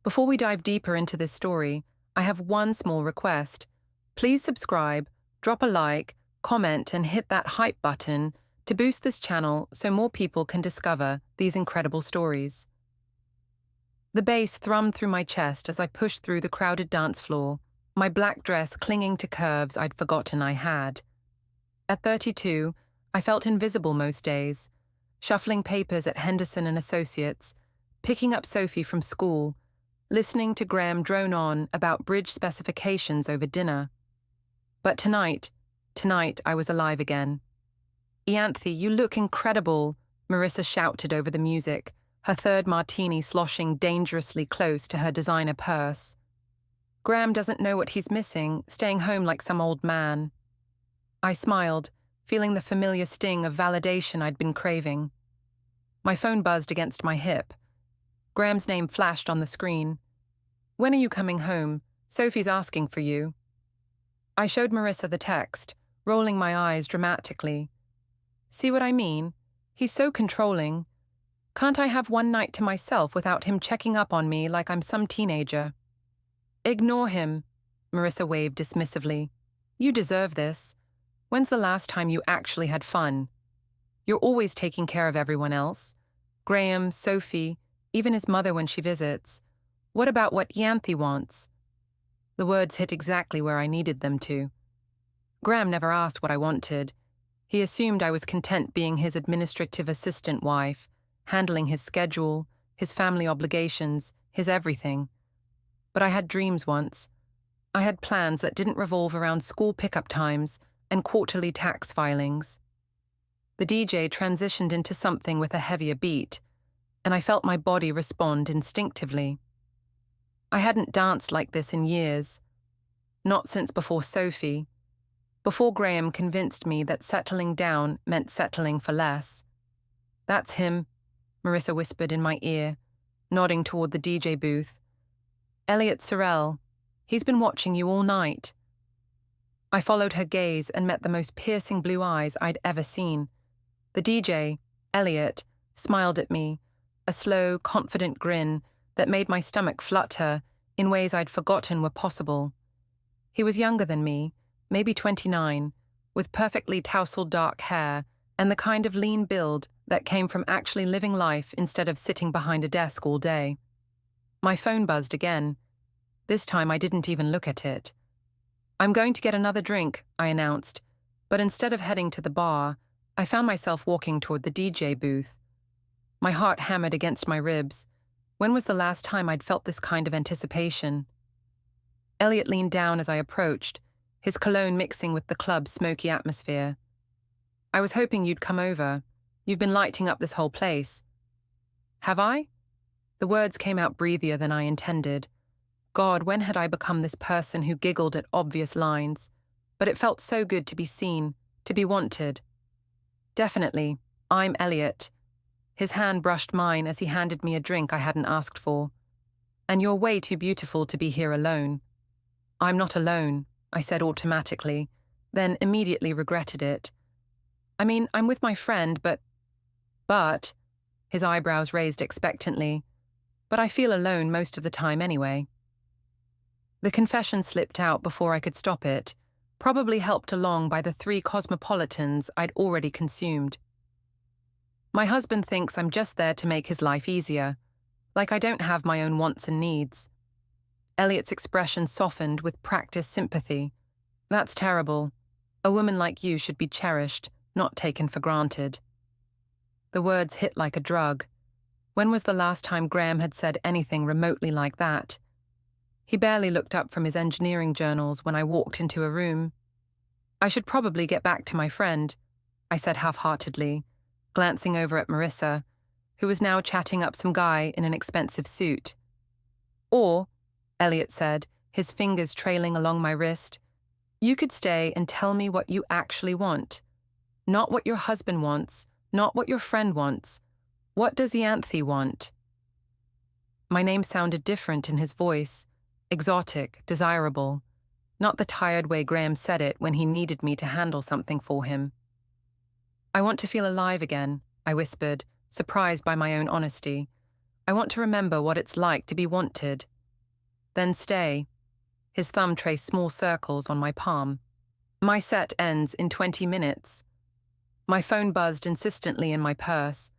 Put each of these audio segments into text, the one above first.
Before we dive deeper into this story, I have one small request. Please subscribe, drop a like, comment, and hit that hype button to boost this channel so more people can discover these incredible stories. The bass thrummed through my chest as I pushed through the crowded dance floor, my black dress clinging to curves I'd forgotten I had. At 32, I felt invisible most days, shuffling papers at Henderson Associates, picking up Sophie from school, listening to Graham drone on about bridge specifications over dinner. But tonight I was alive again. "Ianthe, you look incredible," Marissa shouted over the music, her third martini sloshing dangerously close to her designer purse. "Graham doesn't know what he's missing, staying home like some old man." I smiled, feeling the familiar sting of validation I'd been craving. My phone buzzed against my hip. Graham's name flashed on the screen. "When are you coming home? Sophie's asking for you." I showed Marissa the text, rolling my eyes dramatically. "See what I mean? He's so controlling. Can't I have one night to myself without him checking up on me like I'm some teenager?" "Ignore him," Marissa waved dismissively. "You deserve this. When's the last time you actually had fun? You're always taking care of everyone else. Graham, Sophie, even his mother when she visits. What about what Ianthe wants?" The words hit exactly where I needed them to. Graham never asked what I wanted. He assumed I was content being his administrative assistant wife, handling his schedule, his family obligations, his everything. But I had dreams once. I had plans that didn't revolve around school pickup times and quarterly tax filings. The DJ transitioned into something with a heavier beat, and I felt my body respond instinctively. I hadn't danced like this in years. Not since before Sophie. Before Graham convinced me that settling down meant settling for less. "That's him," Marissa whispered in my ear, nodding toward the DJ booth. "Elliot Sorrell. He's been watching you all night." I followed her gaze and met the most piercing blue eyes I'd ever seen. The DJ, Elliot, smiled at me, a slow, confident grin that made my stomach flutter in ways I'd forgotten were possible. He was younger than me, maybe 29, with perfectly tousled dark hair and the kind of lean build that came from actually living life instead of sitting behind a desk all day. My phone buzzed again. This time I didn't even look at it. "I'm going to get another drink," I announced, but instead of heading to the bar, I found myself walking toward the DJ booth. My heart hammered against my ribs. When was the last time I'd felt this kind of anticipation? Elliot leaned down as I approached, his cologne mixing with the club's smoky atmosphere. "I was hoping you'd come over. You've been lighting up this whole place." "Have I?" The words came out breathier than I intended. God, when had I become this person who giggled at obvious lines? But it felt so good to be seen, to be wanted. "Definitely. I'm Elliot." His hand brushed mine as he handed me a drink I hadn't asked for. "And you're way too beautiful to be here alone." "I'm not alone," I said automatically, then immediately regretted it. "I mean, I'm with my friend, but..." His eyebrows raised expectantly. "But I feel alone most of the time anyway." The confession slipped out before I could stop it, probably helped along by the 3 cosmopolitans I'd already consumed. "My husband thinks I'm just there to make his life easier, like I don't have my own wants and needs." Elliot's expression softened with practiced sympathy. "That's terrible. A woman like you should be cherished, not taken for granted." The words hit like a drug. When was the last time Graham had said anything remotely like that? He barely looked up from his engineering journals when I walked into a room. "I should probably get back to my friend," I said half-heartedly, glancing over at Marissa, who was now chatting up some guy in an expensive suit. "Or," Elliot said, his fingers trailing along my wrist, "you could stay and tell me what you actually want. Not what your husband wants, not what your friend wants. What does Ianthe want?" My name sounded different in his voice, exotic, desirable, not the tired way Graham said it when he needed me to handle something for him. "I want to feel alive again," I whispered, surprised by my own honesty. "I want to remember what it's like to be wanted." then stay. His thumb traced small circles on my palm. My set ends in 20 minutes. My phone buzzed insistently in my purse.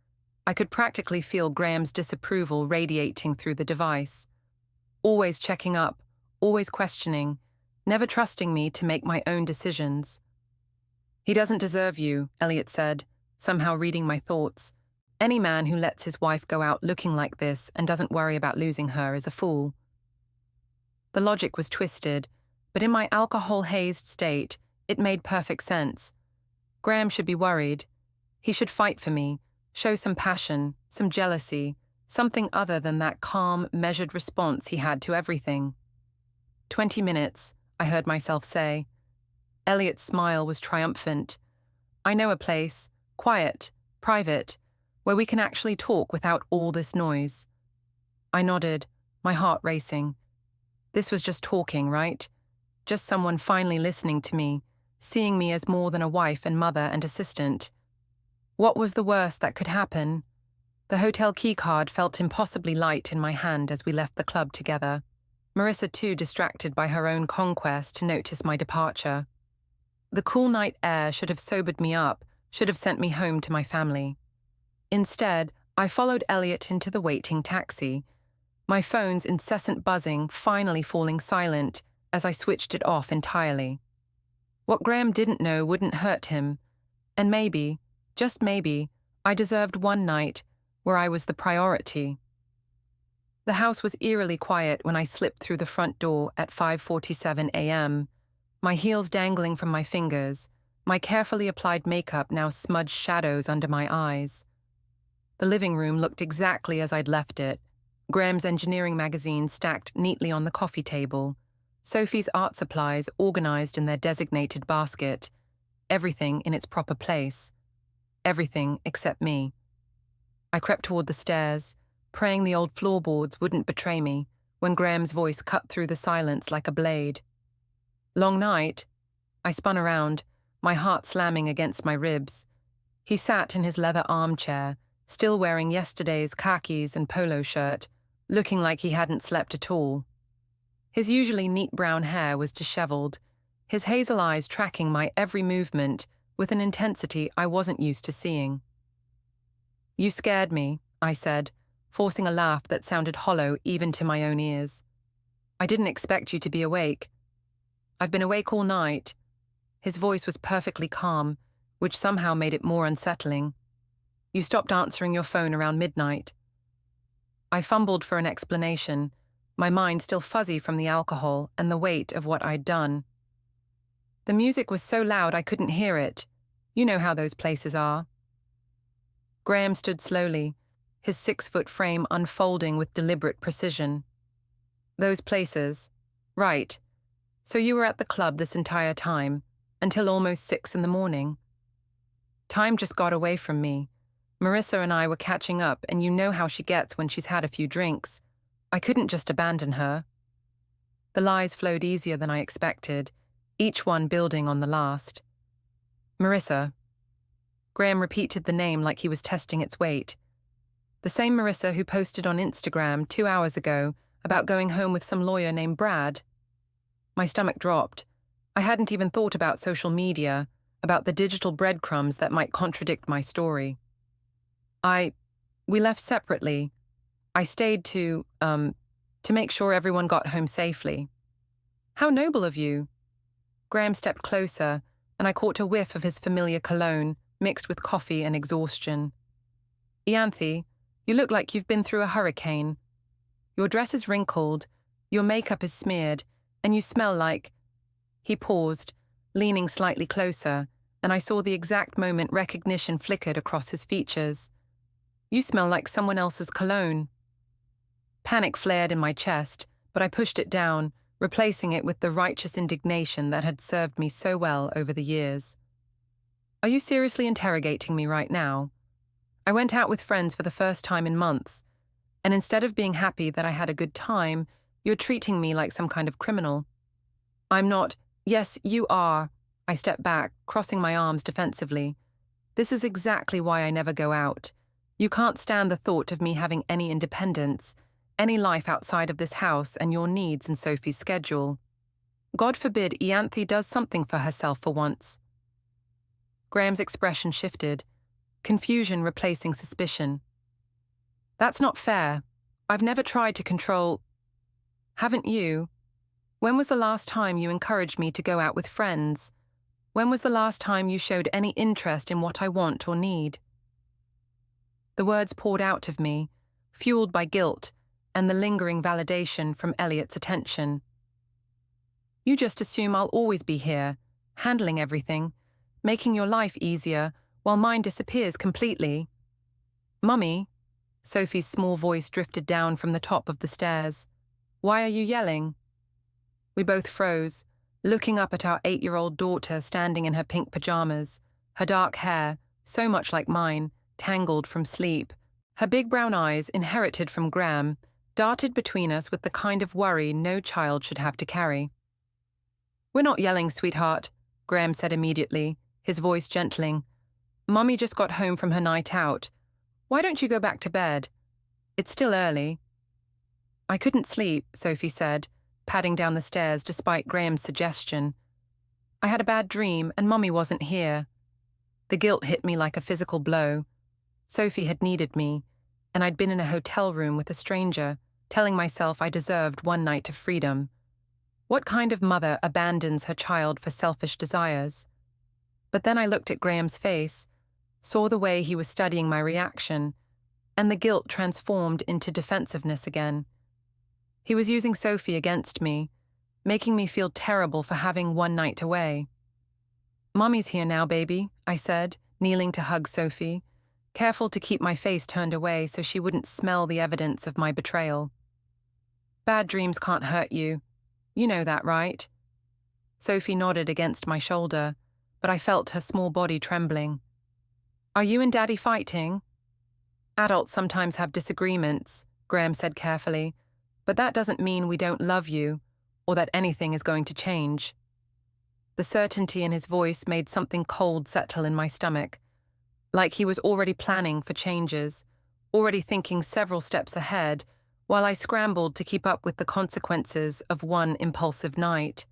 I could practically feel Graham's disapproval radiating through the device. Always checking up, always questioning, never trusting me to make my own decisions. "He doesn't deserve you," Elliot said, somehow reading my thoughts. "Any man who lets his wife go out looking like this and doesn't worry about losing her is a fool." The logic was twisted, but in my alcohol-hazed state, it made perfect sense. Graham should be worried. He should fight for me, show some passion, some jealousy, something other than that calm, measured response he had to everything. 20 minutes, I heard myself say. Elliot's smile was triumphant. "I know a place, quiet, private, where we can actually talk without all this noise." I nodded, my heart racing. This was just talking, right? Just someone finally listening to me, seeing me as more than a wife and mother and assistant. What was the worst that could happen? The hotel keycard felt impossibly light in my hand as we left the club together. Marissa, too distracted by her own conquest, to notice my departure. The cool night air should have sobered me up, should have sent me home to my family. Instead, I followed Elliot into the waiting taxi, my phone's incessant buzzing finally falling silent as I switched it off entirely. What Graham didn't know wouldn't hurt him, and maybe, just maybe, I deserved one night where I was the priority. The house was eerily quiet when I slipped through the front door at 5:47 a.m., my heels dangling from my fingers, my carefully applied makeup now smudged shadows under my eyes. The living room looked exactly as I'd left it, Graham's engineering magazine stacked neatly on the coffee table, Sophie's art supplies organized in their designated basket, everything in its proper place. Everything except me. I crept toward the stairs, praying the old floorboards wouldn't betray me, when Graham's voice cut through the silence like a blade. "Long night?" I spun around, my heart slamming against my ribs. He sat in his leather armchair, still wearing yesterday's khakis and polo shirt, looking like he hadn't slept at all. His usually neat brown hair was disheveled, his hazel eyes tracking my every movement with an intensity I wasn't used to seeing. "You scared me," I said, forcing a laugh that sounded hollow even to my own ears. "I didn't expect you to be awake." "I've been awake all night." His voice was perfectly calm, which somehow made it more unsettling. "You stopped answering your phone around midnight." I fumbled for an explanation, my mind still fuzzy from the alcohol and the weight of what I'd done. "The music was so loud I couldn't hear it. You know how those places are." Graham stood slowly, his 6-foot frame unfolding with deliberate precision. "Those places. Right. So you were at the club this entire time, until almost 6 in the morning." Time just got away from me. Marissa and I were catching up, and you know how she gets when she's had a few drinks. I couldn't just abandon her. The lies flowed easier than I expected, each one building on the last. "Marissa." Graham repeated the name like he was testing its weight. The same Marissa who posted on Instagram 2 hours ago about going home with some lawyer named Brad. My stomach dropped. I hadn't even thought about social media, about the digital breadcrumbs that might contradict my story. We left separately. I stayed to make sure everyone got home safely." "How noble of you." Graham stepped closer, and I caught a whiff of his familiar cologne, mixed with coffee and exhaustion. "Ianthe, you look like you've been through a hurricane. Your dress is wrinkled, your makeup is smeared, and you smell like—" He paused, leaning slightly closer, and I saw the exact moment recognition flickered across his features. "You smell like someone else's cologne." Panic flared in my chest, but I pushed it down, replacing it with the righteous indignation that had served me so well over the years. "Are you seriously interrogating me right now? I went out with friends for the first time in months, and instead of being happy that I had a good time, you're treating me like some kind of criminal." "I'm not—" "Yes, you are." I stepped back, crossing my arms defensively. "This is exactly why I never go out. You can't stand the thought of me having any independence, any life outside of this house and your needs and Sophie's schedule. God forbid Ianthe does something for herself for once. Graham's expression shifted, confusion replacing suspicion. That's not fair. I've never tried to control. Haven't you? When was the last time you encouraged me to go out with friends? When was the last time you showed any interest in what I want or need? The words poured out of me, fueled by guilt and the lingering validation from Elliot's attention. You just assume I'll always be here, handling everything, making your life easier while mine disappears completely. Mummy, Sophie's small voice drifted down from the top of the stairs. Why are you yelling? We both froze, looking up at our 8-year-old daughter standing in her pink pajamas, her dark hair, so much like mine, tangled from sleep. Her big brown eyes, inherited from Graham, darted between us with the kind of worry no child should have to carry. We're not yelling, sweetheart, Graham said immediately, his voice gentling. Mummy just got home from her night out. Why don't you go back to bed? It's still early. I couldn't sleep, Sophie said, padding down the stairs despite Graham's suggestion. I had a bad dream and Mummy wasn't here. The guilt hit me like a physical blow. Sophie had needed me, and I'd been in a hotel room with a stranger, telling myself I deserved one night of freedom. What kind of mother abandons her child for selfish desires? But then I looked at Graham's face, saw the way he was studying my reaction, and the guilt transformed into defensiveness again. He was using Sophie against me, making me feel terrible for having one night away. Mummy's here now, baby, I said, kneeling to hug Sophie, careful to keep my face turned away so she wouldn't smell the evidence of my betrayal. Bad dreams can't hurt you. You know that, right? Sophie nodded against my shoulder, but I felt her small body trembling. Are you and Daddy fighting? Adults sometimes have disagreements, Graham said carefully, but that doesn't mean we don't love you, or that anything is going to change. The certainty in his voice made something cold settle in my stomach, like he was already planning for changes, already thinking several steps ahead, while I scrambled to keep up with the consequences of one impulsive night.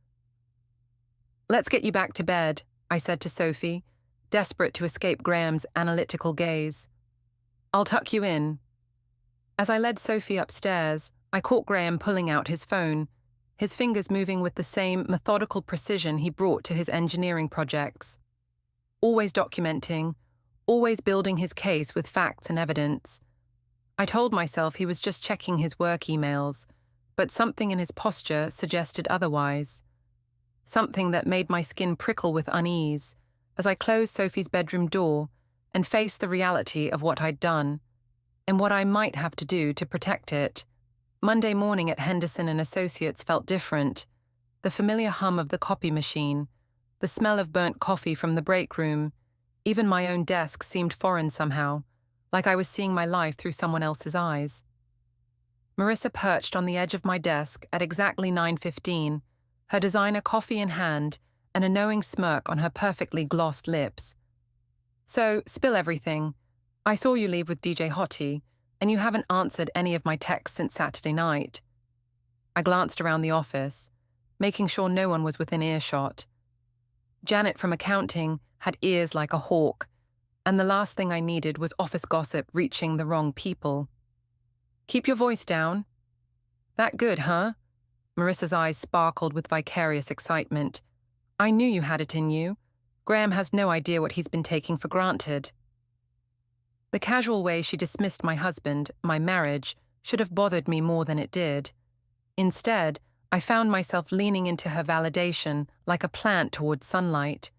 Let's get you back to bed, I said to Sophie, desperate to escape Graham's analytical gaze. I'll tuck you in. As I led Sophie upstairs, I caught Graham pulling out his phone, his fingers moving with the same methodical precision he brought to his engineering projects. Always documenting, always building his case with facts and evidence. I told myself he was just checking his work emails, but something in his posture suggested otherwise. Something that made my skin prickle with unease as I closed Sophie's bedroom door and faced the reality of what I'd done, and what I might have to do to protect it. Monday morning at Henderson Associates felt different. The familiar hum of the copy machine, the smell of burnt coffee from the break room, even my own desk seemed foreign somehow, like I was seeing my life through someone else's eyes. Marissa perched on the edge of my desk at exactly 9:15, her designer coffee in hand and a knowing smirk on her perfectly glossed lips. So, spill everything. I saw you leave with DJ Hottie, and you haven't answered any of my texts since Saturday night. I glanced around the office, making sure no one was within earshot. Janet from accounting had ears like a hawk, and the last thing I needed was office gossip reaching the wrong people. Keep your voice down. That good, huh? Marissa's eyes sparkled with vicarious excitement. I knew you had it in you. Graham has no idea what he's been taking for granted. The casual way she dismissed my husband, my marriage, should have bothered me more than it did. Instead, I found myself leaning into her validation like a plant towards sunlight.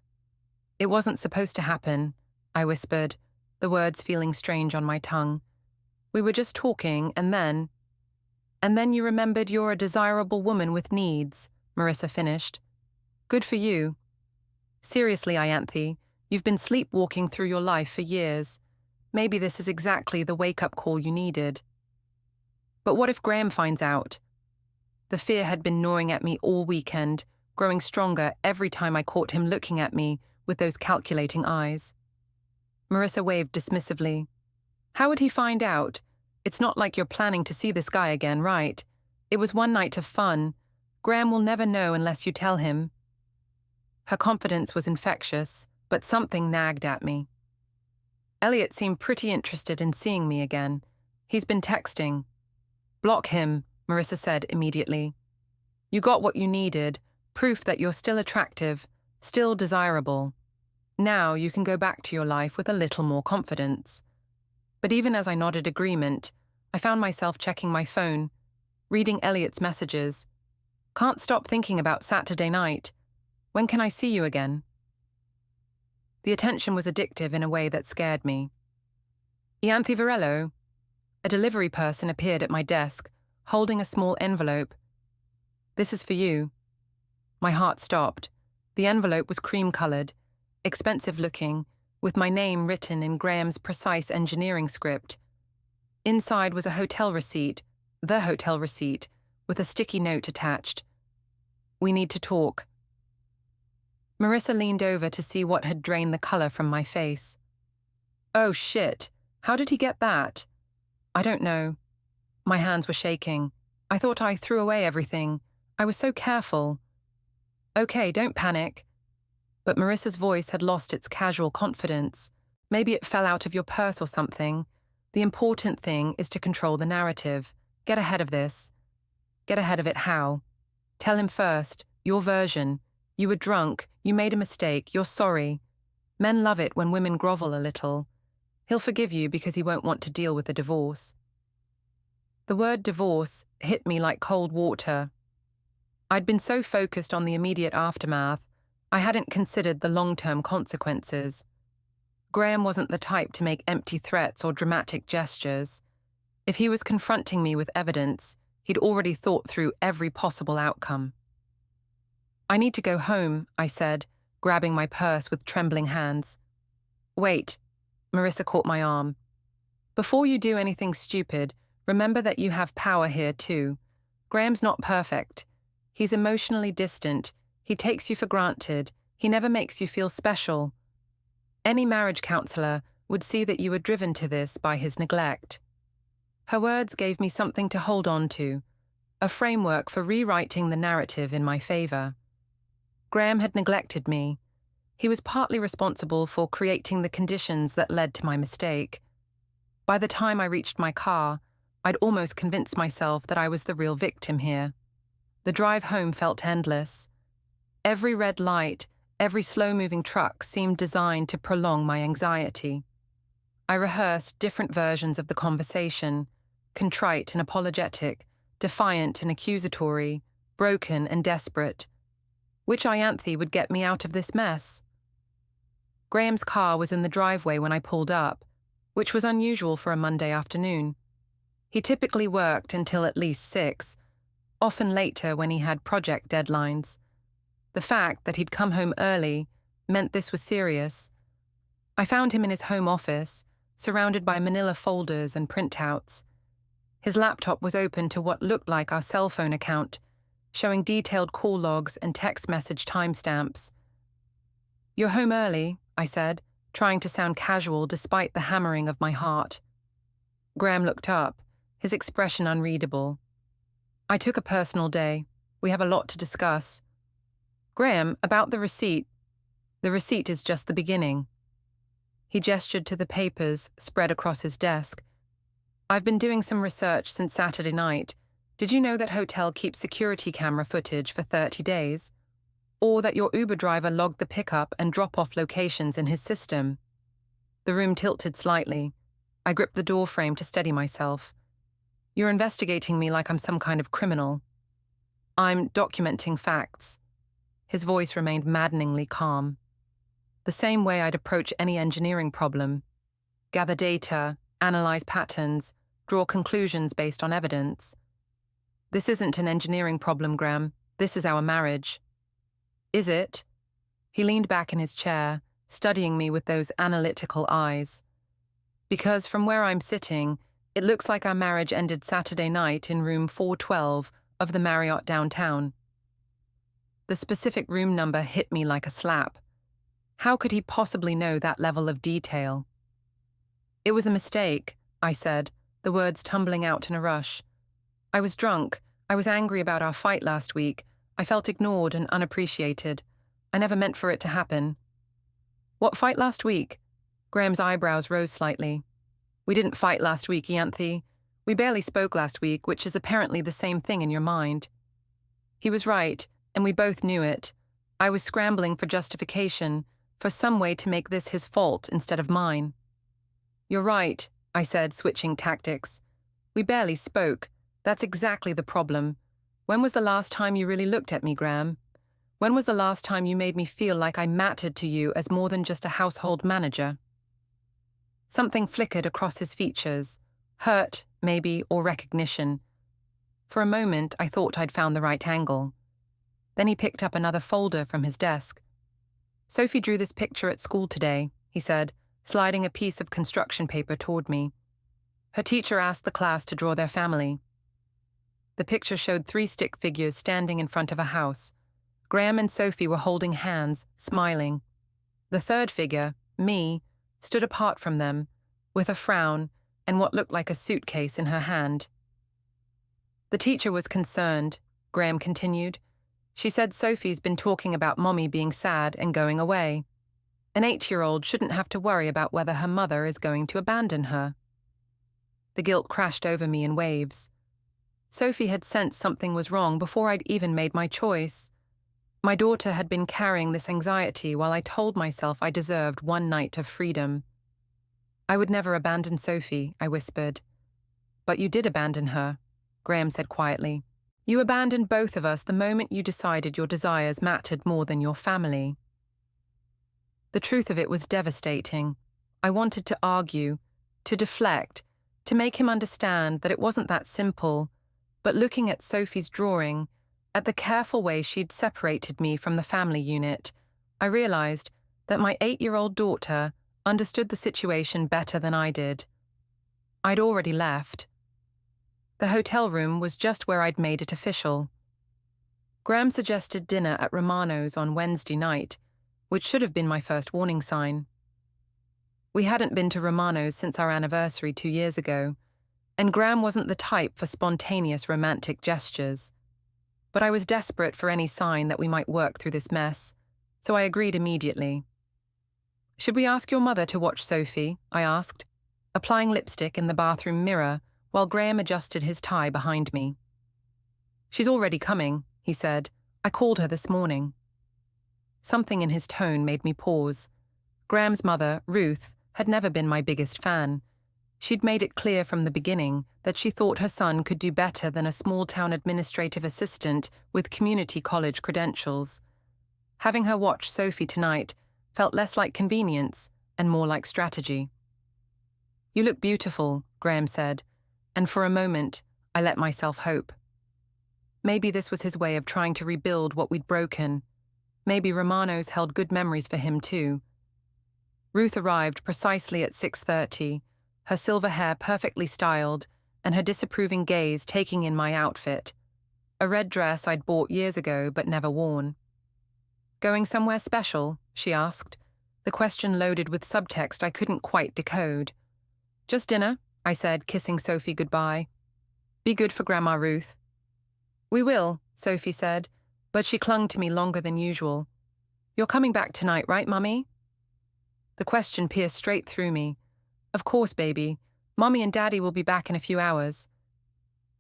It wasn't supposed to happen, I whispered, the words feeling strange on my tongue. We were just talking, and then you remembered you're a desirable woman with needs, Marissa finished. Good for you. Seriously, Ianthe, you've been sleepwalking through your life for years. Maybe this is exactly the wake-up call you needed. But what if Graham finds out? The fear had been gnawing at me all weekend, growing stronger every time I caught him looking at me with those calculating eyes. Marissa waved dismissively. How would he find out? It's not like you're planning to see this guy again, right? It was one night of fun. Graham will never know unless you tell him. Her confidence was infectious, but something nagged at me. Elliot seemed pretty interested in seeing me again. He's been texting. Block him, Marissa said immediately. You got what you needed, proof that you're still attractive, still desirable. Now you can go back to your life with a little more confidence. But even as I nodded agreement, I found myself checking my phone, reading Elliot's messages. Can't stop thinking about Saturday night. When can I see you again? The attention was addictive in a way that scared me. Ianthe Varello? A delivery person appeared at my desk, holding a small envelope. This is for you. My heart stopped. The envelope was cream-colored, expensive-looking, with my name written in Graham's precise engineering script. Inside was a hotel receipt, the hotel receipt, with a sticky note attached. We need to talk. Marissa leaned over to see what had drained the color from my face. Oh, shit. How did he get that? I don't know. My hands were shaking. I thought I threw away everything. I was so careful. Okay, don't panic. But Marissa's voice had lost its casual confidence. Maybe it fell out of your purse or something. The important thing is to control the narrative. Get ahead of this. Get ahead of it how? Tell him first, your version. You were drunk, you made a mistake, you're sorry. Men love it when women grovel a little. He'll forgive you because he won't want to deal with a divorce. The word divorce hit me like cold water. I'd been so focused on the immediate aftermath, I hadn't considered the long-term consequences. Graham wasn't the type to make empty threats or dramatic gestures. If he was confronting me with evidence, he'd already thought through every possible outcome. I need to go home, I said, grabbing my purse with trembling hands. Wait, Marissa caught my arm. Before you do anything stupid, remember that you have power here too. Graham's not perfect. He's emotionally distant. He takes you for granted. He never makes you feel special. Any marriage counselor would see that you were driven to this by his neglect. Her words gave me something to hold on to, a framework for rewriting the narrative in my favor. Graham had neglected me. He was partly responsible for creating the conditions that led to my mistake. By the time I reached my car, I'd almost convinced myself that I was the real victim here. The drive home felt endless. Every red light, every slow-moving truck seemed designed to prolong my anxiety. I rehearsed different versions of the conversation, contrite and apologetic, defiant and accusatory, broken and desperate. Which Ianthe would get me out of this mess? Graham's car was in the driveway when I pulled up, which was unusual for a Monday afternoon. He typically worked until at least 6, often later when he had project deadlines. The fact that he'd come home early meant this was serious. I found him in his home office, surrounded by manila folders and printouts. His laptop was open to what looked like our cell phone account, showing detailed call logs and text message timestamps. You're home early, I said, trying to sound casual despite the hammering of my heart. Graham looked up, his expression unreadable. I took a personal day. We have a lot to discuss. Graham, about the receipt. The receipt is just the beginning. He gestured to the papers spread across his desk. I've been doing some research since Saturday night. Did you know that hotel keeps security camera footage for 30 days? Or that your Uber driver logged the pickup and drop-off locations in his system? The room tilted slightly. I gripped the door frame to steady myself. You're investigating me like I'm some kind of criminal. I'm documenting facts. His voice remained maddeningly calm. The same way I'd approach any engineering problem. Gather data, analyze patterns, draw conclusions based on evidence. This isn't an engineering problem, Graham. This is our marriage. Is it? He leaned back in his chair, studying me with those analytical eyes. Because from where I'm sitting, it looks like our marriage ended Saturday night in room 412 of the Marriott downtown. The specific room number hit me like a slap. How could he possibly know that level of detail? It was a mistake, I said, the words tumbling out in a rush. I was drunk. I was angry about our fight last week. I felt ignored and unappreciated. I never meant for it to happen. What fight last week? Graham's eyebrows rose slightly. We didn't fight last week, Ianthe. We barely spoke last week, which is apparently the same thing in your mind. He was right, and we both knew it. I was scrambling for justification, for some way to make this his fault instead of mine. You're right, I said, switching tactics. We barely spoke. That's exactly the problem. When was the last time you really looked at me, Graham? When was the last time you made me feel like I mattered to you as more than just a household manager? Something flickered across his features. Hurt, maybe, or recognition. For a moment, I thought I'd found the right angle. Then he picked up another folder from his desk. Sophie drew this picture at school today, he said, sliding a piece of construction paper toward me. Her teacher asked the class to draw their family. The picture showed 3 stick figures standing in front of a house. Graham and Sophie were holding hands, smiling. The third figure, me, stood apart from them, with a frown and what looked like a suitcase in her hand. The teacher was concerned, Graham continued. She said Sophie's been talking about Mommy being sad and going away. An 8-year-old shouldn't have to worry about whether her mother is going to abandon her. The guilt crashed over me in waves. Sophie had sensed something was wrong before I'd even made my choice. My daughter had been carrying this anxiety while I told myself I deserved one night of freedom. I would never abandon Sophie, I whispered. But you did abandon her, Graham said quietly. You abandoned both of us the moment you decided your desires mattered more than your family. The truth of it was devastating. I wanted to argue, to deflect, to make him understand that it wasn't that simple, but looking at Sophie's drawing, at the careful way she'd separated me from the family unit, I realized that my 8-year-old daughter understood the situation better than I did. I'd already left. The hotel room was just where I'd made it official. Graham suggested dinner at Romano's on Wednesday night, which should have been my first warning sign. We hadn't been to Romano's since our anniversary 2 years ago, and Graham wasn't the type for spontaneous romantic gestures. But I was desperate for any sign that we might work through this mess, so I agreed immediately. Should we ask your mother to watch Sophie? I asked, applying lipstick in the bathroom mirror while Graham adjusted his tie behind me. She's already coming, he said. I called her this morning. Something in his tone made me pause. Graham's mother, Ruth, had never been my biggest fan. She'd made it clear from the beginning that she thought her son could do better than a small-town administrative assistant with community college credentials. Having her watch Sophie tonight felt less like convenience and more like strategy. You look beautiful, Graham said, and for a moment, I let myself hope. Maybe this was his way of trying to rebuild what we'd broken. Maybe Romano's held good memories for him too. Ruth arrived precisely at 6:30, her silver hair perfectly styled, and her disapproving gaze taking in my outfit, a red dress I'd bought years ago but never worn. Going somewhere special? She asked, the question loaded with subtext I couldn't quite decode. Just dinner, I said, kissing Sophie goodbye. Be good for Grandma Ruth. We will, Sophie said, but she clung to me longer than usual. You're coming back tonight, right, Mummy? The question pierced straight through me. Of course, baby. Mommy and Daddy will be back in a few hours.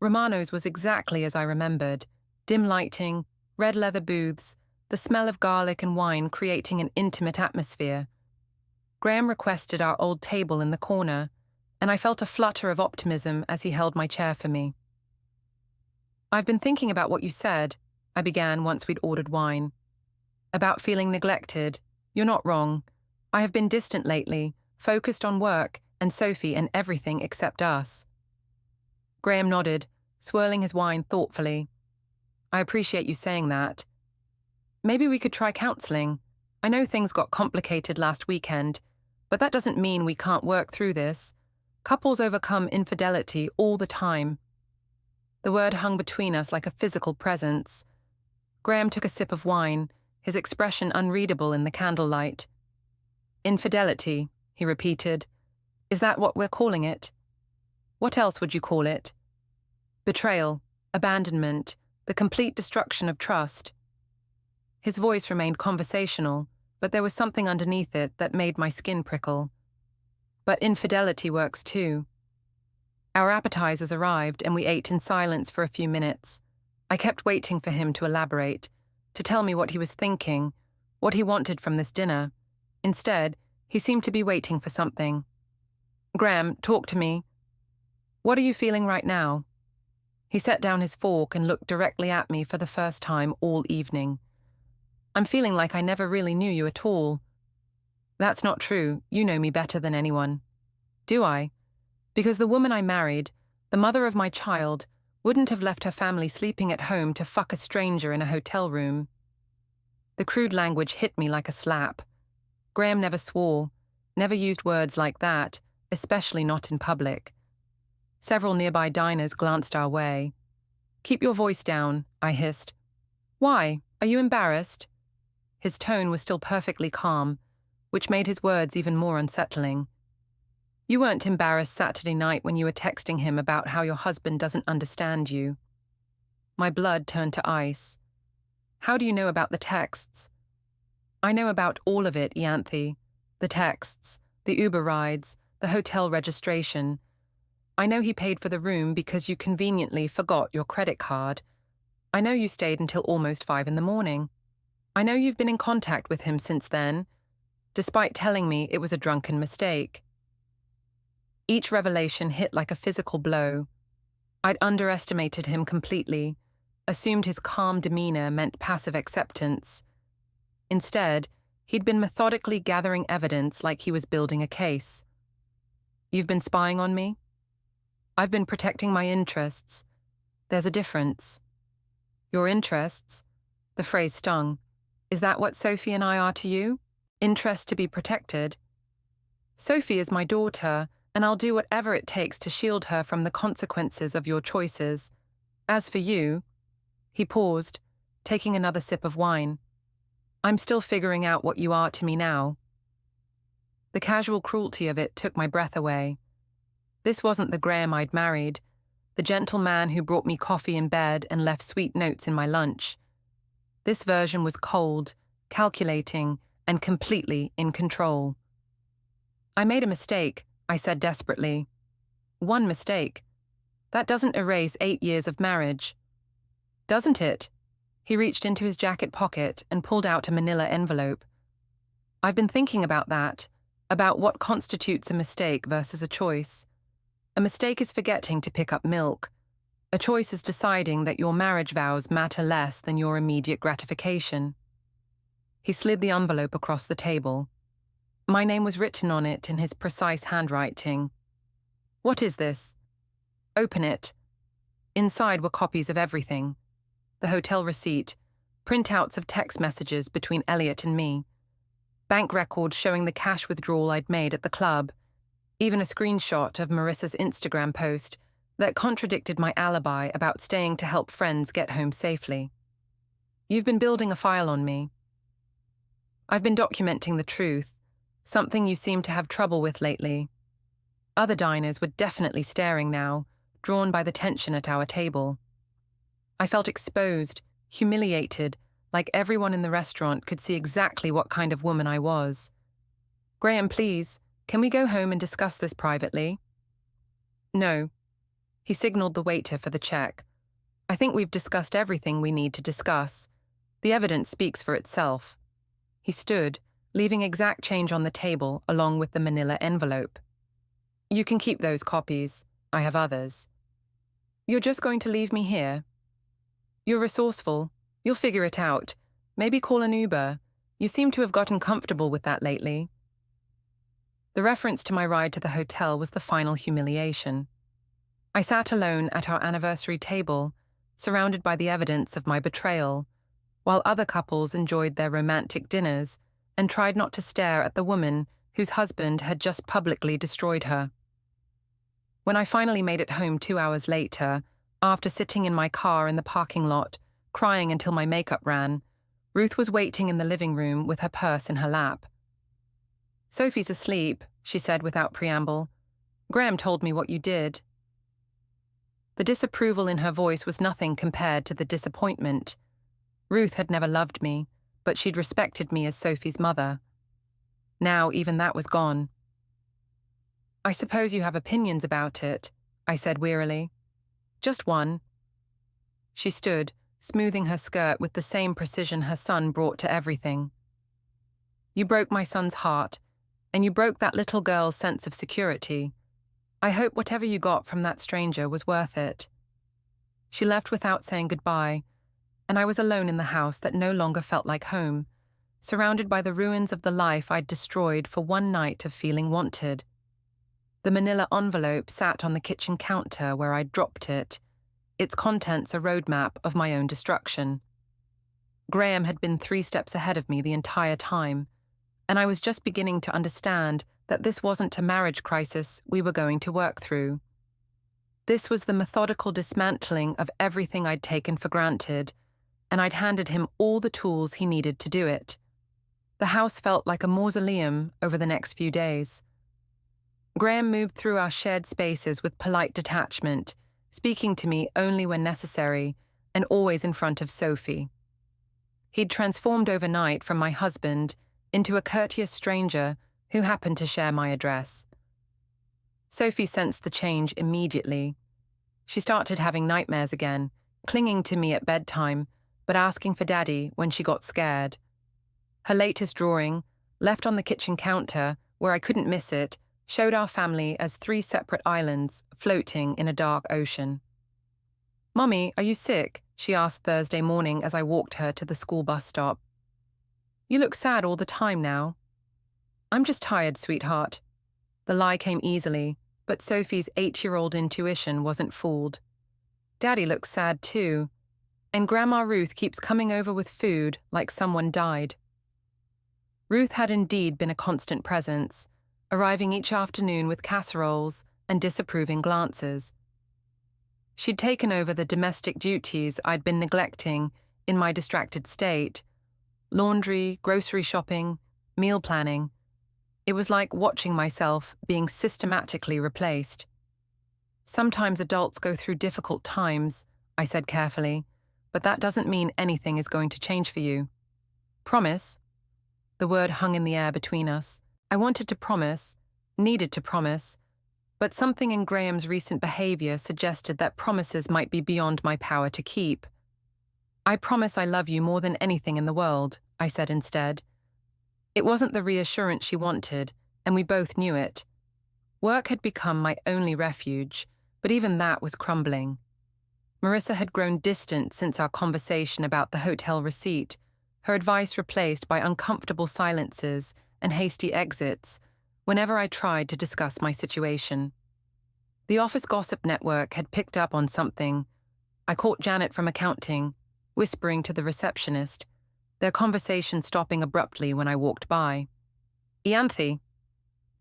Romano's was exactly as I remembered. Dim lighting, red leather booths, the smell of garlic and wine creating an intimate atmosphere. Graham requested our old table in the corner, and I felt a flutter of optimism as he held my chair for me. I've been thinking about what you said, I began once we'd ordered wine. About feeling neglected. You're not wrong. I have been distant lately, focused on work and Sophie and everything except us. Graham nodded, swirling his wine thoughtfully. I appreciate you saying that. Maybe we could try counseling. I know things got complicated last weekend, but that doesn't mean we can't work through this. Couples overcome infidelity all the time. The word hung between us like a physical presence. Graham took a sip of wine, his expression unreadable in the candlelight. Infidelity, he repeated. Is that what we're calling it? What else would you call it? Betrayal, abandonment, the complete destruction of trust. His voice remained conversational, but there was something underneath it that made my skin prickle. But infidelity works too. Our appetizers arrived and we ate in silence for a few minutes. I kept waiting for him to elaborate, to tell me what he was thinking, what he wanted from this dinner. Instead, he seemed to be waiting for something. Graham, talk to me. What are you feeling right now? He set down his fork and looked directly at me for the first time all evening. I'm feeling like I never really knew you at all. That's not true. You know me better than anyone. Do I? Because the woman I married, the mother of my child, wouldn't have left her family sleeping at home to fuck a stranger in a hotel room. The crude language hit me like a slap. Graham never swore, never used words like that, especially not in public. Several nearby diners glanced our way. Keep your voice down, I hissed. Why? Are you embarrassed? His tone was still perfectly calm, which made his words even more unsettling. You weren't embarrassed Saturday night when you were texting him about how your husband doesn't understand you. My blood turned to ice. How do you know about the texts? I know about all of it, Ianthe. The texts, the Uber rides, the hotel registration. I know he paid for the room because you conveniently forgot your credit card. I know you stayed until almost 5 a.m. I know you've been in contact with him since then, despite telling me it was a drunken mistake. Each revelation hit like a physical blow. I'd underestimated him completely, assumed his calm demeanor meant passive acceptance. Instead, he'd been methodically gathering evidence like he was building a case. You've been spying on me? I've been protecting my interests. There's a difference. Your interests? The phrase stung. Is that what Sophie and I are to you? Interest to be protected? Sophie is my daughter, and I'll do whatever it takes to shield her from the consequences of your choices. As for you, he paused, taking another sip of wine. I'm still figuring out what you are to me now. The casual cruelty of it took my breath away. This wasn't the Graham I'd married, the gentle man who brought me coffee in bed and left sweet notes in my lunch. This version was cold, calculating, and completely in control. I made a mistake, I said desperately. One mistake. That doesn't erase 8 years of marriage. Doesn't it? He reached into his jacket pocket and pulled out a manila envelope. I've been thinking about that, about what constitutes a mistake versus a choice. A mistake is forgetting to pick up milk. A choice is deciding that your marriage vows matter less than your immediate gratification. He slid the envelope across the table. My name was written on it in his precise handwriting. What is this? Open it. Inside were copies of everything. The hotel receipt, printouts of text messages between Elliot and me, bank records showing the cash withdrawal I'd made at the club, even a screenshot of Marissa's Instagram post that contradicted my alibi about staying to help friends get home safely. You've been building a file on me. I've been documenting the truth, something you seem to have trouble with lately. Other diners were definitely staring now, drawn by the tension at our table. I felt exposed, humiliated, like everyone in the restaurant could see exactly what kind of woman I was. Graham, please, can we go home and discuss this privately? No. He signaled the waiter for the check. I think we've discussed everything we need to discuss. The evidence speaks for itself. He stood, leaving exact change on the table along with the manila envelope. You can keep those copies. I have others. You're just going to leave me here? You're resourceful. You'll figure it out. Maybe call an Uber. You seem to have gotten comfortable with that lately. The reference to my ride to the hotel was the final humiliation. I sat alone at our anniversary table, surrounded by the evidence of my betrayal, while other couples enjoyed their romantic dinners and tried not to stare at the woman whose husband had just publicly destroyed her. When I finally made it home 2 hours later, after sitting in my car in the parking lot, crying until my makeup ran, Ruth was waiting in the living room with her purse in her lap. Sophie's asleep, she said without preamble. Graham told me what you did. The disapproval in her voice was nothing compared to the disappointment. Ruth had never loved me, but she'd respected me as Sophie's mother. Now even that was gone. "I suppose you have opinions about it," I said wearily. "Just one." She stood, smoothing her skirt with the same precision her son brought to everything. "You broke my son's heart, and you broke that little girl's sense of security. I hope whatever you got from that stranger was worth it." She left without saying goodbye, and I was alone in the house that no longer felt like home, surrounded by the ruins of the life I'd destroyed for one night of feeling wanted. The manila envelope sat on the kitchen counter where I'd dropped it, its contents a roadmap of my own destruction. Graham had been 3 steps ahead of me the entire time, and I was just beginning to understand that this wasn't a marriage crisis we were going to work through. This was the methodical dismantling of everything I'd taken for granted, and I'd handed him all the tools he needed to do it. The house felt like a mausoleum over the next few days. Graham moved through our shared spaces with polite detachment, speaking to me only when necessary, and always in front of Sophie. He'd transformed overnight from my husband into a courteous stranger who happened to share my address. Sophie sensed the change immediately. She started having nightmares again, clinging to me at bedtime, but asking for Daddy when she got scared. Her latest drawing, left on the kitchen counter where I couldn't miss it, showed our family as 3 separate islands floating in a dark ocean. "Mummy, are you sick?" she asked Thursday morning as I walked her to the school bus stop. "You look sad all the time now." "I'm just tired, sweetheart." The lie came easily, but Sophie's 8-year-old intuition wasn't fooled. "Daddy looks sad too, and Grandma Ruth keeps coming over with food like someone died." Ruth had indeed been a constant presence, arriving each afternoon with casseroles and disapproving glances. She'd taken over the domestic duties I'd been neglecting in my distracted state: laundry, grocery shopping, meal planning. It was like watching myself being systematically replaced. "Sometimes adults go through difficult times," I said carefully, "but that doesn't mean anything is going to change for you. Promise?" The word hung in the air between us. I wanted to promise, needed to promise, but something in Graham's recent behavior suggested that promises might be beyond my power to keep. "I promise I love you more than anything in the world," I said instead. It wasn't the reassurance she wanted, and we both knew it. Work had become my only refuge, but even that was crumbling. Marissa had grown distant since our conversation about the hotel receipt, her advice replaced by uncomfortable silences and hasty exits whenever I tried to discuss my situation. The office gossip network had picked up on something. I caught Janet from accounting, whispering to the receptionist, their conversation stopping abruptly when I walked by. "Ianthe."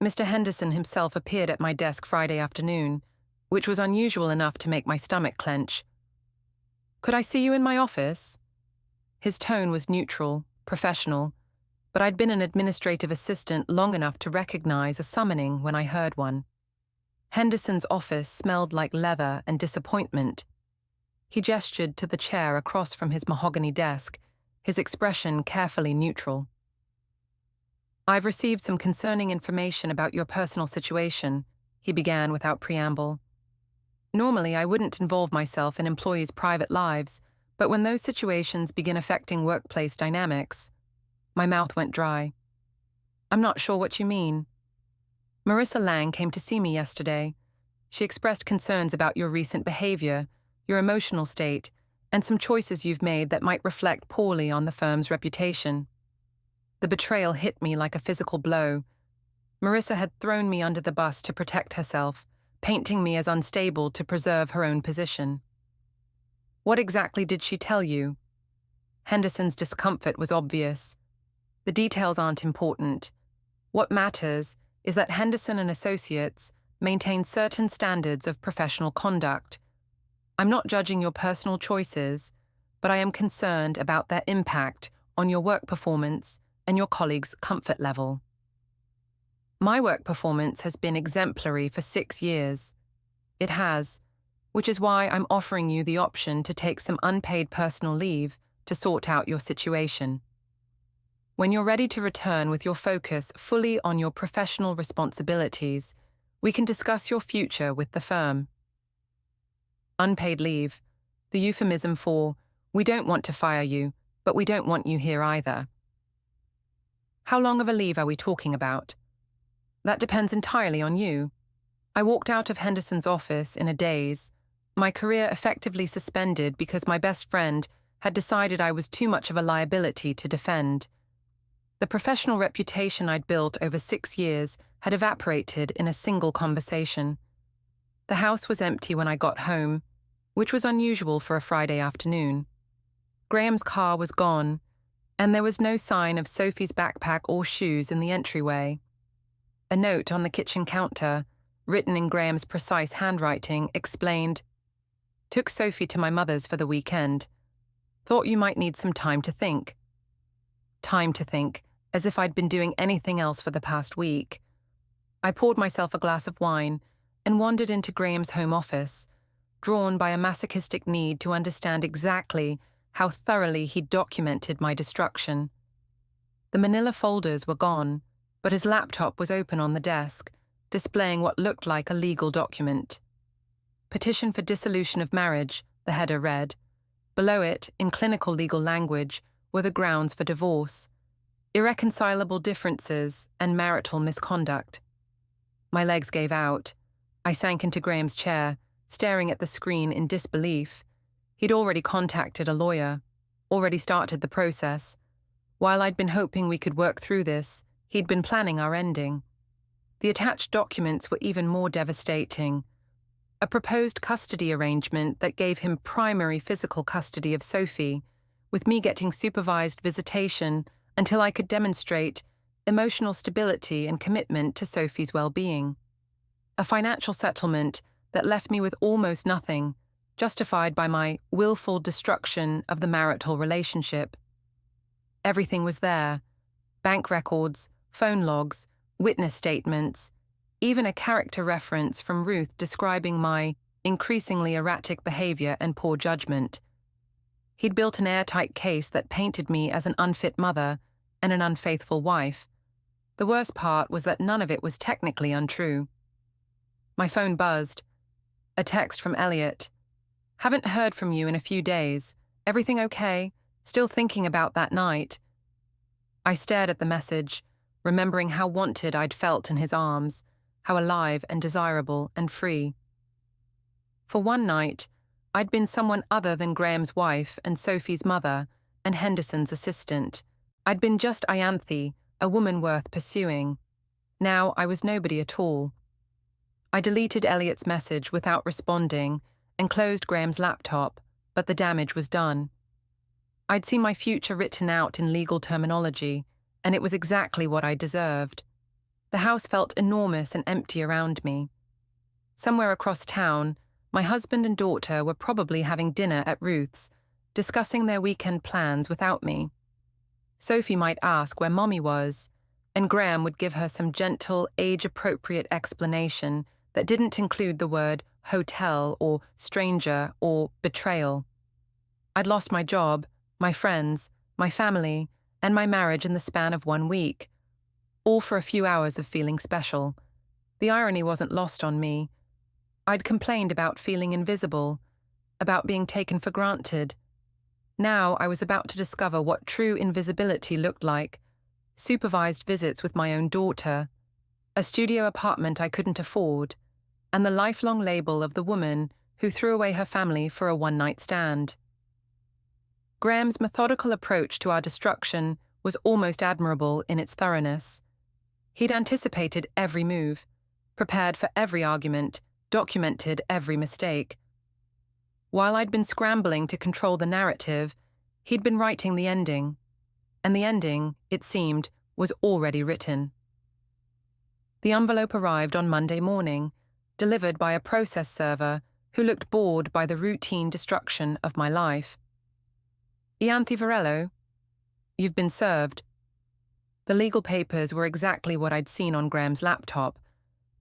Mr. Henderson himself appeared at my desk Friday afternoon, which was unusual enough to make my stomach clench. "Could I see you in my office?" His tone was neutral, professional, but I'd been an administrative assistant long enough to recognize a summoning when I heard one. Henderson's office smelled like leather and disappointment. He gestured to the chair across from his mahogany desk, his expression carefully neutral. "I've received some concerning information about your personal situation," he began without preamble. "Normally, I wouldn't involve myself in employees' private lives, but when those situations begin affecting workplace dynamics..." My mouth went dry. "I'm not sure what you mean." "Marissa Lang came to see me yesterday. She expressed concerns about your recent behavior, your emotional state, and some choices you've made that might reflect poorly on the firm's reputation." The betrayal hit me like a physical blow. Marissa had thrown me under the bus to protect herself, painting me as unstable to preserve her own position. "What exactly did she tell you?" Henderson's discomfort was obvious. "The details aren't important. What matters is that Henderson Associates maintain certain standards of professional conduct. I'm not judging your personal choices, but I am concerned about their impact on your work performance and your colleagues' comfort level." My work performance has been exemplary for 6 years. It has, which is why I'm offering you the option to take some unpaid personal leave to sort out your situation. When you're ready to return with your focus fully on your professional responsibilities, we can discuss your future with the firm. Unpaid leave, the euphemism for, we don't want to fire you, but we don't want you here either. How long of a leave are we talking about? That depends entirely on you. I walked out of Henderson's office in a daze, my career effectively suspended because my best friend had decided I was too much of a liability to defend. The professional reputation I'd built over 6 years had evaporated in a single conversation. The house was empty when I got home, which was unusual for a Friday afternoon. Graham's car was gone, and there was no sign of Sophie's backpack or shoes in the entryway. A note on the kitchen counter, written in Graham's precise handwriting, explained, "Took Sophie to my mother's for the weekend. Thought you might need some time to think." Time to think, as if I'd been doing anything else for the past week. I poured myself a glass of wine and wandered into Graham's home office, drawn by a masochistic need to understand exactly how thoroughly he'd documented my destruction. The manila folders were gone, but his laptop was open on the desk, displaying what looked like a legal document. Petition for dissolution of marriage, the header read. Below it, in clinical legal language, were the grounds for divorce: irreconcilable differences and marital misconduct. My legs gave out. I sank into Graham's chair, staring at the screen in disbelief. He'd already contacted a lawyer, already started the process. While I'd been hoping we could work through this, he'd been planning our ending. The attached documents were even more devastating. A proposed custody arrangement that gave him primary physical custody of Sophie, with me getting supervised visitation until I could demonstrate emotional stability and commitment to Sophie's well-being. A financial settlement that left me with almost nothing, justified by my willful destruction of the marital relationship. Everything was there: bank records, phone logs, witness statements, even a character reference from Ruth describing my increasingly erratic behavior and poor judgment. He'd built an airtight case that painted me as an unfit mother and an unfaithful wife. The worst part was that none of it was technically untrue. My phone buzzed. A text from Elliot. "Haven't heard from you in a few days. Everything okay? Still thinking about that night?" I stared at the message, remembering how wanted I'd felt in his arms, how alive and desirable and free. For one night, I'd been someone other than Graham's wife and Sophie's mother and Henderson's assistant. I'd been just Ianthe, a woman worth pursuing. Now I was nobody at all. I deleted Elliot's message without responding and closed Graham's laptop, but the damage was done. I'd seen my future written out in legal terminology, and it was exactly what I deserved. The house felt enormous and empty around me. Somewhere across town, my husband and daughter were probably having dinner at Ruth's, discussing their weekend plans without me. Sophie might ask where Mommy was, and Graham would give her some gentle, age-appropriate explanation that didn't include the word hotel or stranger or betrayal. I'd lost my job, my friends, my family, and my marriage in the span of 1 week, all for a few hours of feeling special. The irony wasn't lost on me. I'd complained about feeling invisible, about being taken for granted. Now I was about to discover what true invisibility looked like: supervised visits with my own daughter, a studio apartment I couldn't afford, and the lifelong label of the woman who threw away her family for a one-night stand. Graham's methodical approach to our destruction was almost admirable in its thoroughness. He'd anticipated every move, prepared for every argument, documented every mistake. While I'd been scrambling to control the narrative, he'd been writing the ending. And the ending, it seemed, was already written. The envelope arrived on Monday morning, delivered by a process server who looked bored by the routine destruction of my life. "Ianthe Varello, you've been served." The legal papers were exactly what I'd seen on Graham's laptop,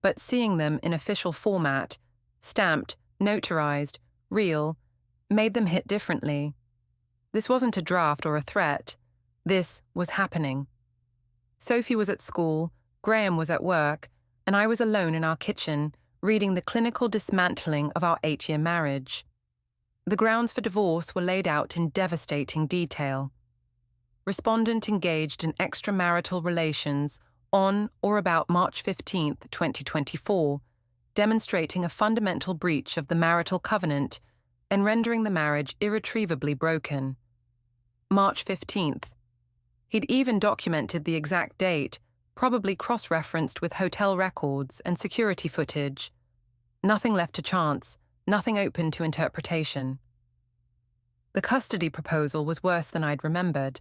but seeing them in official format, stamped notarized, real, made them hit differently. This wasn't a draft or a threat. This was happening. Sophie was at school, Graham was at work, and I was alone in our kitchen, reading the clinical dismantling of our 8-year marriage. The grounds for divorce were laid out in devastating detail. Respondent engaged in extramarital relations on or about March 15, 2024, demonstrating a fundamental breach of the marital covenant and rendering the marriage irretrievably broken. March 15th. He'd even documented the exact date, probably cross-referenced with hotel records and security footage. Nothing left to chance, nothing open to interpretation. The custody proposal was worse than I'd remembered.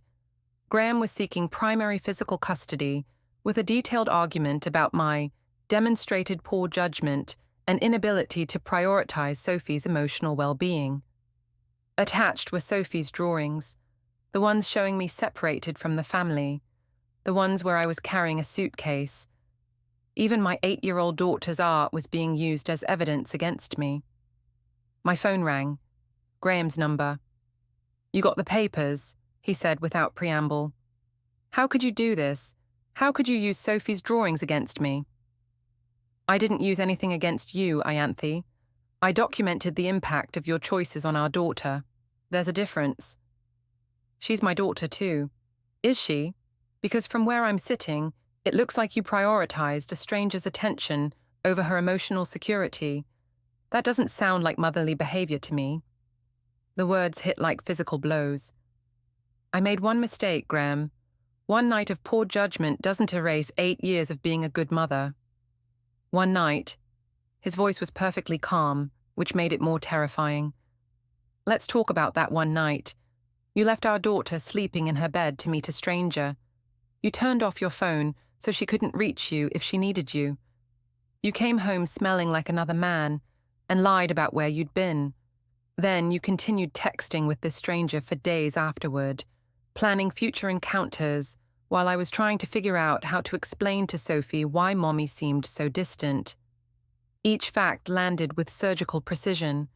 Graham was seeking primary physical custody with a detailed argument about my demonstrated poor judgment and inability to prioritize Sophie's emotional well-being. Attached were Sophie's drawings, the ones showing me separated from the family, the ones where I was carrying a suitcase. Even my 8-year-old daughter's art was being used as evidence against me. My phone rang. Graham's number. "You got the papers," he said without preamble. "How could you do this? How could you use Sophie's drawings against me?" "I didn't use anything against you, Ianthe. I documented the impact of your choices on our daughter. There's a difference." "She's my daughter too." "Is she? Because from where I'm sitting, it looks like you prioritized a stranger's attention over her emotional security. That doesn't sound like motherly behavior to me." The words hit like physical blows. "I made one mistake, Graham. One night of poor judgment doesn't erase 8 years of being a good mother." "One night." His voice was perfectly calm, which made it more terrifying. "Let's talk about that one night. You left our daughter sleeping in her bed to meet a stranger. You turned off your phone so she couldn't reach you if she needed you. You came home smelling like another man and lied about where you'd been. Then you continued texting with this stranger for days afterward, planning future encounters while I was trying to figure out how to explain to Sophie why Mommy seemed so distant. Each fact landed with surgical precision.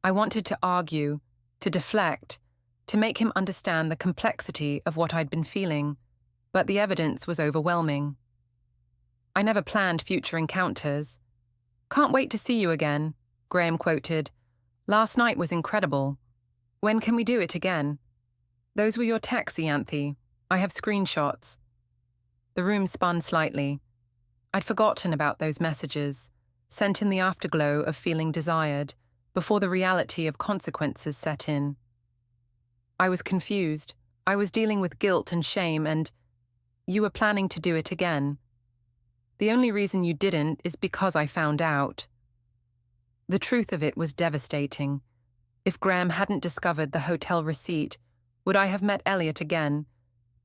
I wanted to argue, to deflect, to make him understand the complexity of what I'd been feeling, but the evidence was overwhelming. "I never planned future encounters." "Can't wait to see you again," Graham quoted. "Last night was incredible. When can we do it again?" "Those were your texts, Ianthe. I have screenshots." The room spun slightly. I'd forgotten about those messages, sent in the afterglow of feeling desired, before the reality of consequences set in. I was confused. I was dealing with guilt and shame, and "You were planning to do it again. The only reason you didn't is because I found out." The truth of it was devastating. If Graham hadn't discovered the hotel receipt, would I have met Elliot again?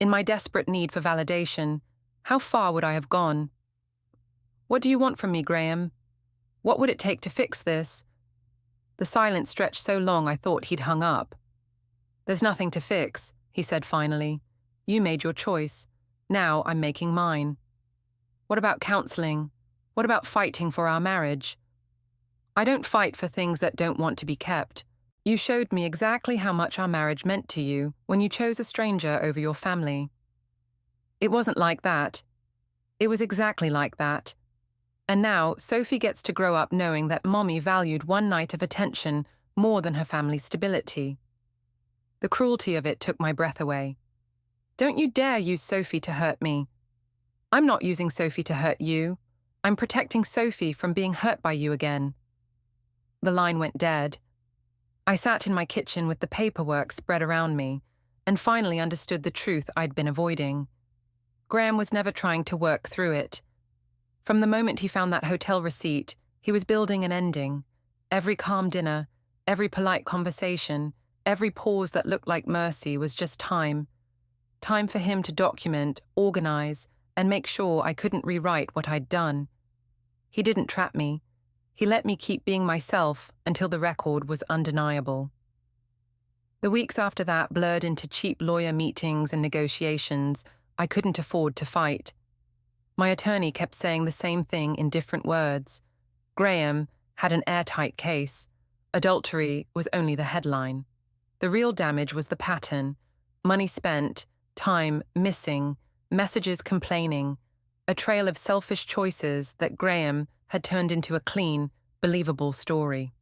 In my desperate need for validation, how far would I have gone? "What do you want from me, Graham? What would it take to fix this?" The silence stretched so long I thought he'd hung up. "There's nothing to fix," he said finally. "You made your choice. Now I'm making mine." "What about counseling? What about fighting for our marriage?" "I don't fight for things that don't want to be kept. You showed me exactly how much our marriage meant to you when you chose a stranger over your family." "It wasn't like that." "It was exactly like that. And now Sophie gets to grow up knowing that Mommy valued one night of attention more than her family's stability." The cruelty of it took my breath away. "Don't you dare use Sophie to hurt me." "I'm not using Sophie to hurt you. I'm protecting Sophie from being hurt by you again." The line went dead. I sat in my kitchen with the paperwork spread around me, and finally understood the truth I'd been avoiding. Graham was never trying to work through it. From the moment he found that hotel receipt, he was building an ending. Every calm dinner, every polite conversation, every pause that looked like mercy was just time. Time for him to document, organize, and make sure I couldn't rewrite what I'd done. He didn't trap me. He let me keep being myself until the record was undeniable. The weeks after that blurred into cheap lawyer meetings and negotiations I couldn't afford to fight. My attorney kept saying the same thing in different words. Graham had an airtight case. Adultery was only the headline. The real damage was the pattern: money spent, time missing, messages complaining, a trail of selfish choices that Graham had turned into a clean, believable story.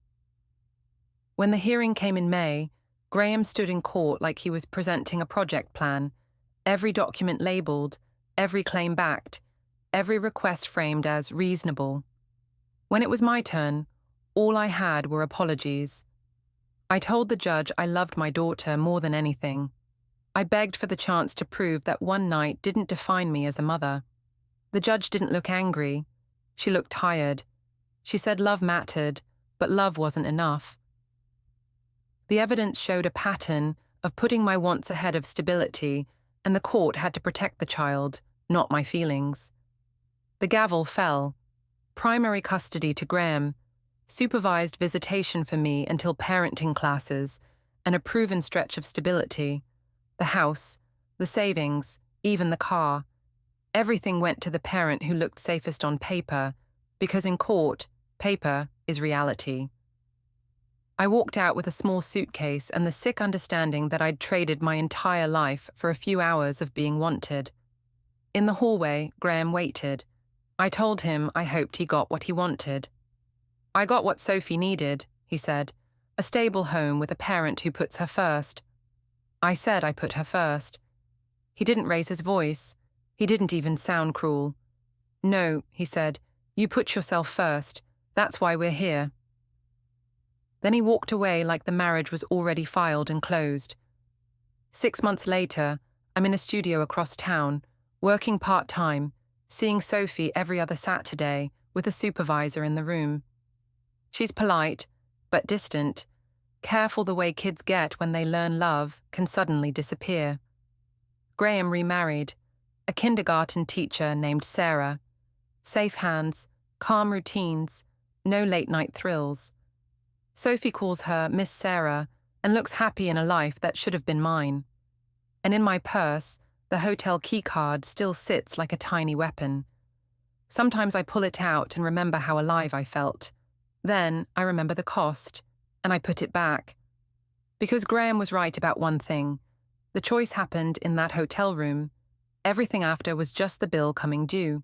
When the hearing came in May, Graham stood in court like he was presenting a project plan, every document labelled, every claim backed, every request framed as reasonable. When it was my turn, all I had were apologies. I told the judge I loved my daughter more than anything. I begged for the chance to prove that one night didn't define me as a mother. The judge didn't look angry. She looked tired. She said love mattered, but love wasn't enough. The evidence showed a pattern of putting my wants ahead of stability, and the court had to protect the child, not my feelings. The gavel fell. Primary custody to Graham, supervised visitation for me until parenting classes, and a proven stretch of stability. The house, the savings, even the car. Everything went to the parent who looked safest on paper, because in court, paper is reality. I walked out with a small suitcase and the sick understanding that I'd traded my entire life for a few hours of being wanted. In the hallway, Graham waited. I told him I hoped he got what he wanted. "I got what Sophie needed," he said, "a stable home with a parent who puts her first." I said I put her first. He didn't raise his voice. He didn't even sound cruel. "No," he said, "you put yourself first. That's why we're here." Then he walked away like the marriage was already filed and closed. 6 months later, I'm in a studio across town, working part-time, seeing Sophie every other Saturday with a supervisor in the room. She's polite, but distant, careful the way kids get when they learn love can suddenly disappear. Graham remarried, a kindergarten teacher named Sarah. Safe hands, calm routines, no late-night thrills. Sophie calls her Miss Sarah and looks happy in a life that should have been mine. And in my purse, the hotel keycard still sits like a tiny weapon. Sometimes I pull it out and remember how alive I felt. Then I remember the cost, and I put it back. Because Graham was right about one thing. The choice happened in that hotel room. Everything after was just the bill coming due.